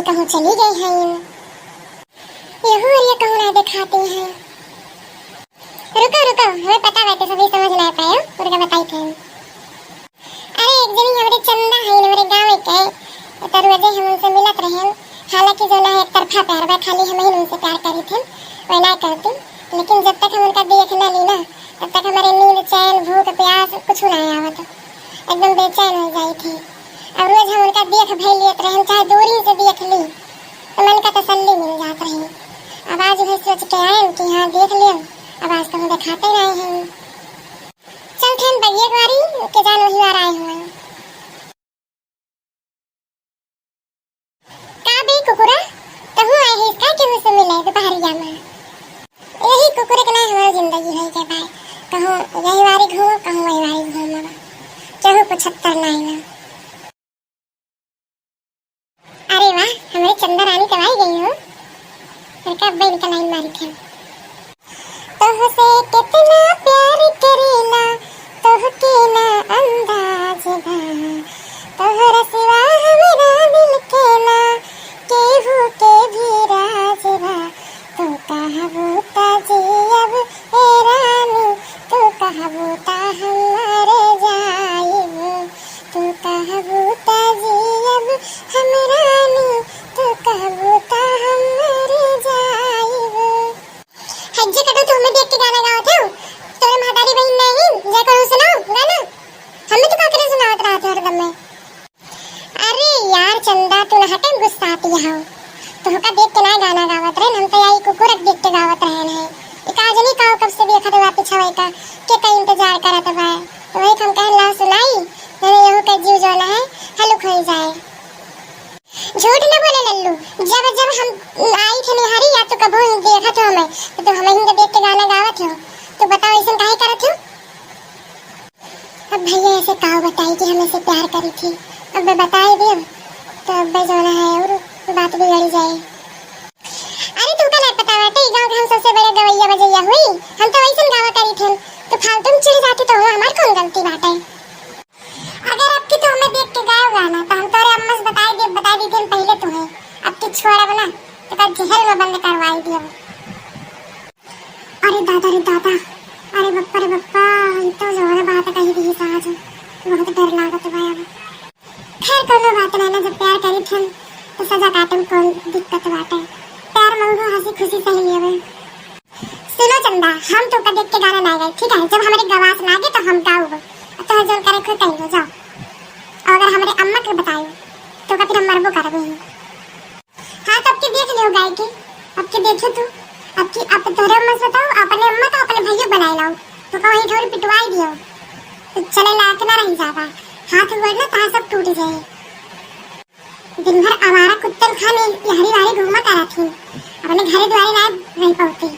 कहूँ चली गई हैं। यहू और ये कहूँ ना दिखाती हैं। रुको रुको, हमें पता बाटे सभी समझ ना पाए और का बताई थे। अरे एक दिन हमारे चंदा है हमारे गांव के तो रोजे हम उनसे मिलत रहे। हालांकि जो ना एक तरफा प्यार बा, खाली हम ही उनसे प्यार करी थे वह ना करती, लेकिन जब तक हम उनका देख ना ली ना तब तक हमारे नींद चैन भूख प्यास कुछ ना आवत, एकदम बेचैन हो जाई थी। अब रोज हम उनका देख भई लेते रहे, चाहे दूरी से देख ली तो मन का तसल्ली मिल जाता है। अब आज भी सोच के आए कि हाँ देख लियो, अब आज तो हम दिखाते रहे हैं। चल ठन बगिए बारी के जान वही बार आए हुए का बे कुकुरा तो हूँ आए हैं इसका कि मुझसे मिले दोपहरिया में। यही कुकुरे के ना हमारी जिंदगी है के भाई, कहूँ यही बारी घूमो कहूँ वही बारी घूमो, चाहे 75 ना आएगा। अरे वाह, हमारी चंदा रानी कब आई गई हो, कब बैल का लाइन मारी थे। तोहसे कितना प्यार करेला तोहके ना अंदाज बा, तोहरा सिवा हमरा दिल के ना केहू के भी राज बा। तू कहबू ता जियब ए रानी, तू कहबू ता हम मर जाइब, तू कहबू ता जियब हम रानी, तू कहबू ता हम मर जाइब। हज्जे कदो तो हमें देख के गाना गाओ थे, तोरे महतारी बहन नहीं जे करो सुनाओ गाना, हमें तो का करे सुनावत रहा थे हरदम में। अरे यार चंदा तू ना हटे गुस्सा आती है, तो का देख के ना गाना गावत रहे, हम तो यही कुकुर देख के गावत रहे हैं। एक आज नहीं काओ कब से देखत हुआ पिछवाई का के इंतजार करत बा, तो वही हम कह ला सुनाई मैंने यहू के जीव जो ना है हलुक हो जाए। झूठ न बोले लल्लू, जब जब हम आई थे निहारी या तो कबो देखत हो हमें तो हमें ही देख के गाना गावत हो, तो बताओ ऐसे काहे करत हो। अब भैया ऐसे काओ बताई कि हमें से प्यार करी थी, अब मैं बताई दियो तो अब जो ना है और बात बिगड़ जाए। अरे तू का नहीं पता बाटे गांव के हम सबसे बड़े गवैया बजैया हुई, हम तो वैसे गावा करी थे, तो फालतू में चिढ़ जाती तो हमार कौन गलती बाटे। अगर अब की तो हमें देख के गाओ गाना तो हम तोरे अम्मा से बता दी थी पहले तुम्हें, अब की छोड़ा बना तो का जहर में बंद करवाई दियो। अरे दादा अरे बप्पा ये तो जोर बात कही दी साज, बहुत डर लागत भाई। अब खैर कोनो बात नहीं ना, जब प्यार करी थी तो सजा काटम कौन दिक्कत बाटे, प्यार मंगो हंसी खुशी सही लेवे। सुनो चंदा, हम तो का देख के गाना ना गाए ठीक है, जब हमारे गवास लागे तो हम गाओ, तो जो करे खुद कहीं हो जाओ, और अगर हमारे अम्मा को बताओ तो का फिर हम मरबो करबो। हाँ तो अब के देख लियो गाय के, अब के देखो तू, अब की अब तोरे अम्मा से बताओ अपने अम्मा को अपने भैया बनाए लाओ, तो का वही थोड़ी पिटवाई दियो तो चले लायक ना रही जाता, हाथ बढ़ना ता सब टूट जाए। दिन भर आवारा कुत्तन खाने हरी वारी घूमा करा थी, अपने घरे द्वारे ना रह पाती।